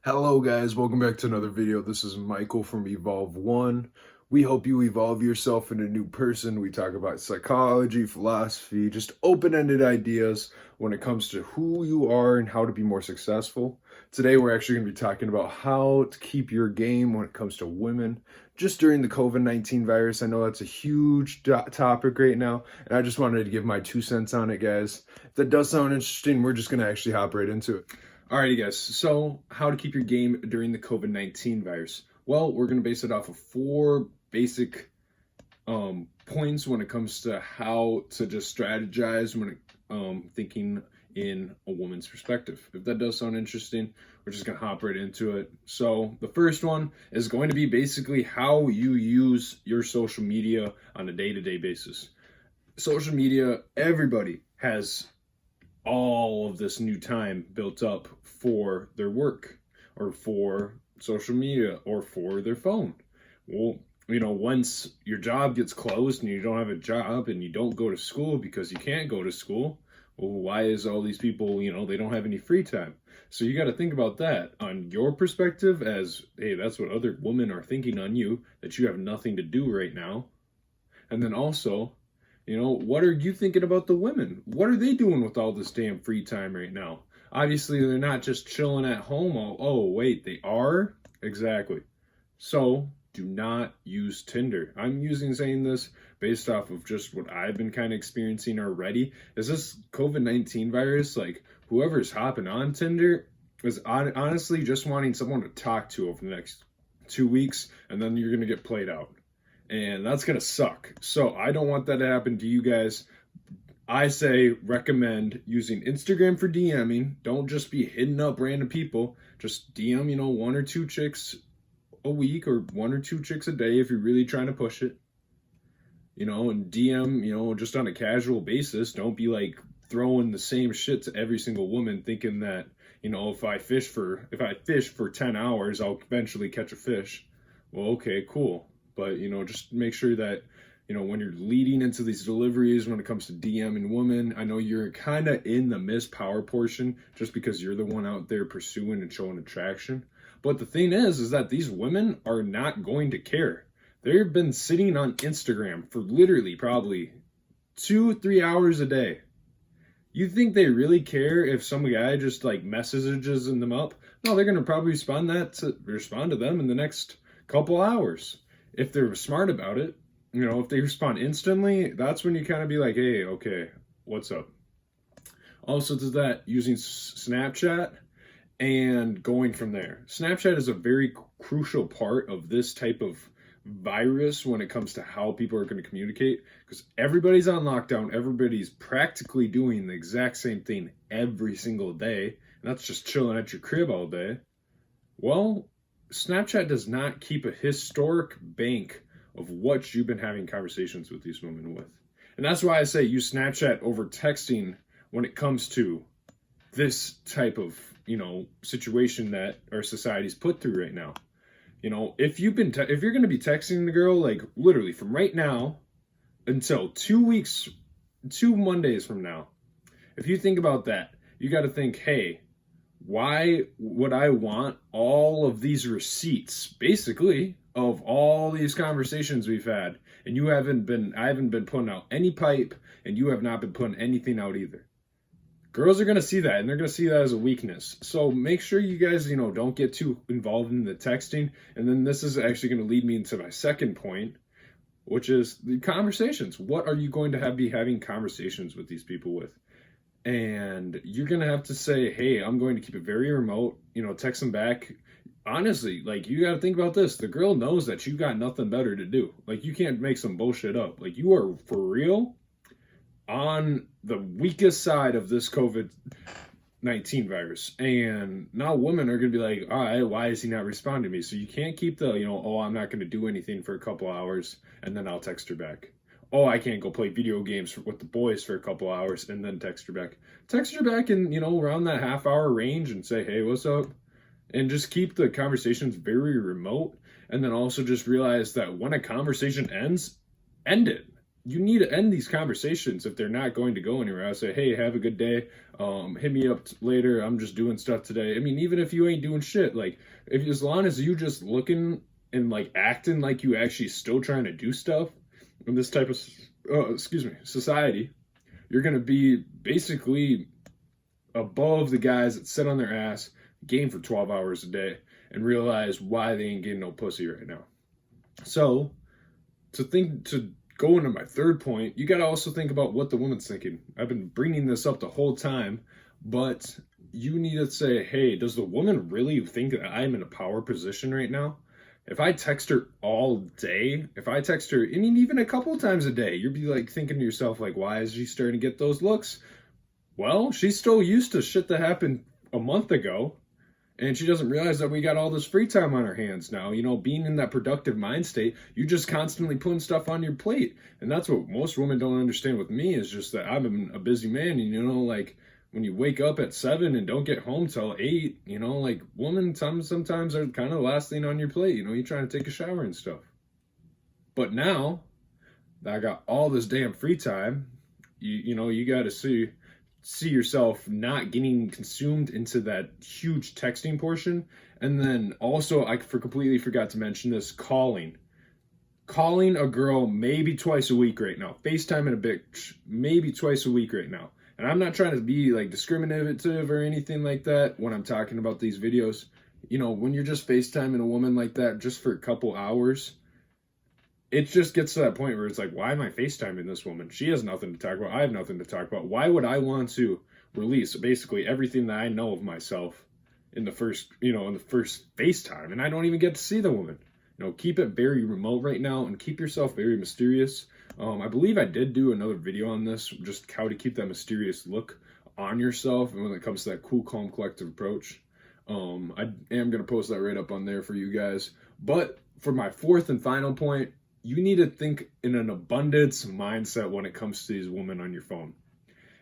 Hello guys, welcome back to another video. This is Michael from Evolve One. We hope you evolve yourself into a new person. We talk about psychology, philosophy, just open-ended ideas when it comes to who you are and how to be more successful. Today we're actually going to be talking about how to keep your game when it comes to women just during the COVID-19 virus. I know that's a huge topic right now, and I just wanted to give my 2 cents on it, guys. If that does sound interesting, we're just going to actually hop right into it. Alrighty guys, so how to keep your game during the COVID-19 virus. Well, we're going to base it off of 4 basic points when it comes to how to just strategize when thinking in a woman's perspective. If that does sound interesting, we're just going to hop right into it. So the first one is going to be basically how you use your social media on a day-to-day basis. Social media, everybody has all of this new time built up for their work or for social media or for their phone. Well, once your job gets closed and you don't have a job and you don't go to school because you can't go to school, well, why is all these people, they don't have any free time? So you got to think about that on your perspective as, hey, that's what other women are thinking on you, that you have nothing to do right now. And then also, what are you thinking about the women? What are they doing with all this damn free time right now? Obviously, they're not just chilling at home. Oh, wait, they are? Exactly. So, do not use Tinder. I'm saying this based off of just what I've been kind of experiencing already. Is this COVID-19 virus, like, whoever's hopping on Tinder is honestly just wanting someone to talk to over the next 2 weeks, and then you're going to get played out. And that's going to suck. So I don't want that to happen to you guys. I say recommend using Instagram for DMing. Don't just be hitting up random people. Just DM, 1 or 2 chicks a week or 1 or 2 chicks a day if you're really trying to push it. And DM, just on a casual basis. Don't be like throwing the same shit to every single woman thinking that, if I fish for 10 hours, I'll eventually catch a fish. Well, okay, cool. But, just make sure that, when you're leading into these deliveries, when it comes to DMing women, I know you're kind of in the Miss Power portion just because you're the one out there pursuing and showing attraction. But the thing is that these women are not going to care. They've been sitting on Instagram for literally probably 2-3 hours a day. You think they really care if some guy just like messages them up? No, they're going to probably respond to them in the next couple hours. If they're smart about it, if they respond instantly, that's when you kind of be like, hey, okay, what's up? Also to that, using Snapchat and going from there. Snapchat is a very crucial part of this type of virus when it comes to how people are going to communicate, because everybody's on lockdown. Everybody's practically doing the exact same thing every single day, and that's just chilling at your crib all day. Well, Snapchat does not keep a historic bank of what you've been having conversations with these women with. And that's why I say use Snapchat over texting when it comes to this type of, situation that our society's put through right now. If you're going to be texting the girl, like literally from right now until 2 Mondays from now, if you think about that, you got to think, hey, why would I want all of these receipts, basically, of all these conversations we've had, and I haven't been putting out any pipe, and you have not been putting anything out either. Girls are going to see that, and they're going to see that as a weakness. So make sure you guys, don't get too involved in the texting. And then this is actually going to lead me into my second point, which is the conversations. What are you going to be having conversations with these people with? And you're going to have to say, hey, I'm going to keep it very remote, text them back. Honestly, like, you got to think about this. The girl knows that you got nothing better to do. Like, you can't make some bullshit up. Like, you are for real on the weakest side of this COVID-19 virus. And now women are going to be like, all right, why is he not responding to me? So you can't keep the, I'm not going to do anything for a couple hours and then I'll text her back. Oh, I can't go play video games with the boys for a couple hours and then text her back. Text her back in, around that half-hour range and say, hey, what's up? And just keep the conversations very remote. And then also just realize that when a conversation ends, end it. you need to end these conversations if they're not going to go anywhere. I say, hey, have a good day. Hit me up later. I'm just doing stuff today. I mean, even if you ain't doing shit, like if as long as you just looking and like acting like you actually still trying to do stuff in this type of society, you're gonna be basically above the guys that sit on their ass, game for 12 hours a day, and realize why they ain't getting no pussy right now. So to go into my third point, you got to also think about what the woman's thinking. I've been bringing this up the whole time, but you need to say, hey, does the woman really think that I'm in a power position right now? If I text her all day, if I text her, I mean, even a couple times a day, you'd be like thinking to yourself, like, why is she starting to get those looks? Well, she's still used to shit that happened a month ago. And she doesn't realize that we got all this free time on our hands now. You know, being in that productive mind state, you're just constantly putting stuff on your plate. And that's what most women don't understand with me, is just that I'm a busy man. And, you know, like when you wake up at 7 and don't get home till 8, you know, like women sometimes are kind of the last thing on your plate. You know, you're trying to take a shower and stuff. But now that I got all this damn free time, you know, you got to see yourself not getting consumed into that huge texting portion. And then also, I completely forgot to mention this, calling a girl maybe twice a week right now, FaceTiming a bitch maybe twice a week right now. And I'm not trying to be like discriminative or anything like that when I'm talking about these videos. You know, when you're just FaceTiming a woman like that just for a couple hours, it just gets to that point where it's like, why am I FaceTiming this woman? She has nothing to talk about. I have nothing to talk about. Why would I want to release basically everything that I know of myself in the first FaceTime? And I don't even get to see the woman. You know, keep it very remote right now and keep yourself very mysterious. I believe I did do another video on this, just how to keep that mysterious look on yourself. And when it comes to that cool, calm, collective approach, I am going to post that right up on there for you guys. But for my fourth and final point, you need to think in an abundance mindset when it comes to these women on your phone.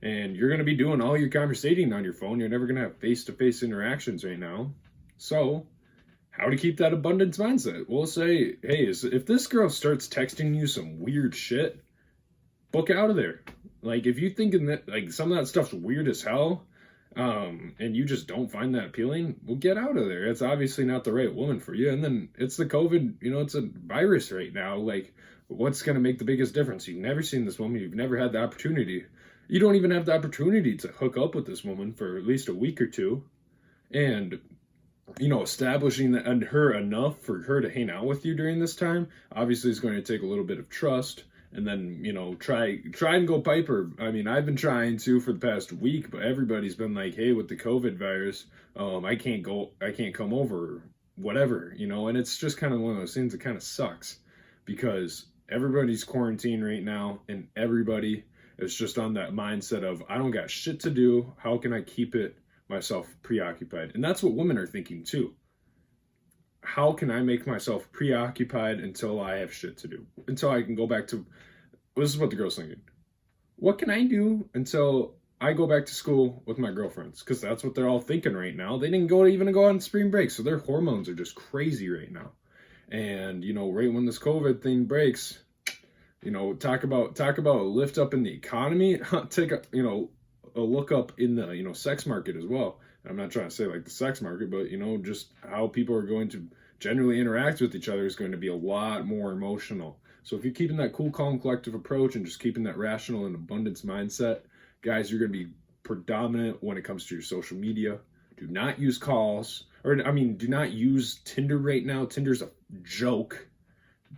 And you're going to be doing all your conversating on your phone. You're never going to have face-to-face interactions right now. So how to keep that abundance mindset? We'll say, hey, if this girl starts texting you some weird shit, book out of there. Like, if you're thinking that like some of that stuff's weird as hell, and you just don't find that appealing, well, get out of there. It's obviously not the right woman for you. And then it's the COVID, you know, it's a virus right now. Like, what's going to make the biggest difference? You've never seen this woman. You've never had the opportunity. You don't even have the opportunity to hook up with this woman for at least a week or two. And, you know, establishing her enough for her to hang out with you during this time, obviously is going to take a little bit of trust. And then, you know, try and go Piper. I mean, I've been trying to for the past week, but everybody's been like, hey, with the COVID virus, I can't come over, whatever, you know. And it's just kind of one of those things that kind of sucks, because everybody's quarantined right now, and everybody is just on that mindset of, I don't got shit to do. How can I keep myself preoccupied? And that's what women are thinking too. How can I make myself preoccupied until I have shit to do? Until I can go back to, this is what the girl's thinking. What can I do until I go back to school with my girlfriends? Because that's what they're all thinking right now. They didn't even go on spring break, so their hormones are just crazy right now. And, you know, right when this COVID thing breaks, you know, talk about a lift up in the economy. Take a look up in the, you know, sex market as well. I'm not trying to say like the sex market, but, you know, just how people are going to generally interact with each other is going to be a lot more emotional. So if you're keeping that cool, calm, collective approach and just keeping that rational and abundance mindset, guys, you're going to be predominant when it comes to your social media. Do not use calls, do not use Tinder right now. Tinder's a joke.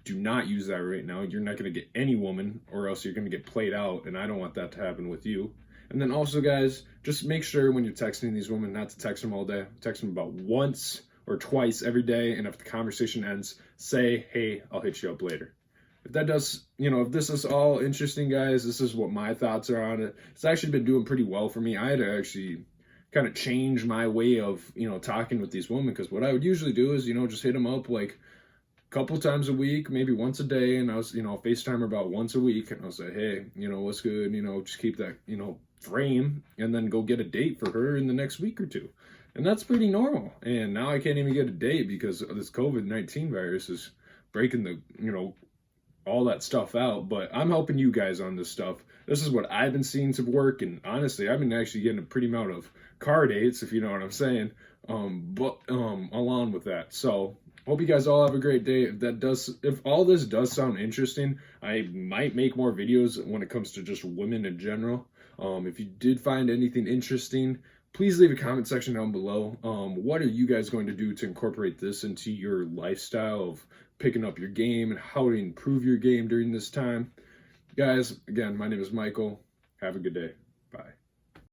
Do not use that right now. You're not going to get any woman, or else you're going to get played out, and I don't want that to happen with you. And then also, guys, just make sure when you're texting these women not to text them all day. Text them about once or twice every day, and if the conversation ends, say, hey, I'll hit you up later. If that does, you know, if this is all interesting, guys, this is what my thoughts are on it. It's actually been doing pretty well for me. I had to actually kind of change my way of, you know, talking with these women, because what I would usually do is, you know, just hit them up like couple times a week, maybe once a day, and I was, you know, FaceTime her about once a week, and I'll say, hey, you know, what's good, you know, just keep that, you know, frame, and then go get a date for her in the next week or two. And that's pretty normal. And now I can't even get a date because this COVID-19 virus is breaking the, you know, all that stuff out, but I'm helping you guys on this stuff. This is what I've been seeing to work, and honestly, I've been actually getting a pretty amount of car dates, if you know what I'm saying. But along with that, so hope you guys all have a great day. If all this does sound interesting, I might make more videos when it comes to just women in general. If you did find anything interesting, please leave a comment section down below. What are you guys going to do to incorporate this into your lifestyle of picking up your game and how to improve your game during this time? Guys, again, my name is Michael. Have a good day.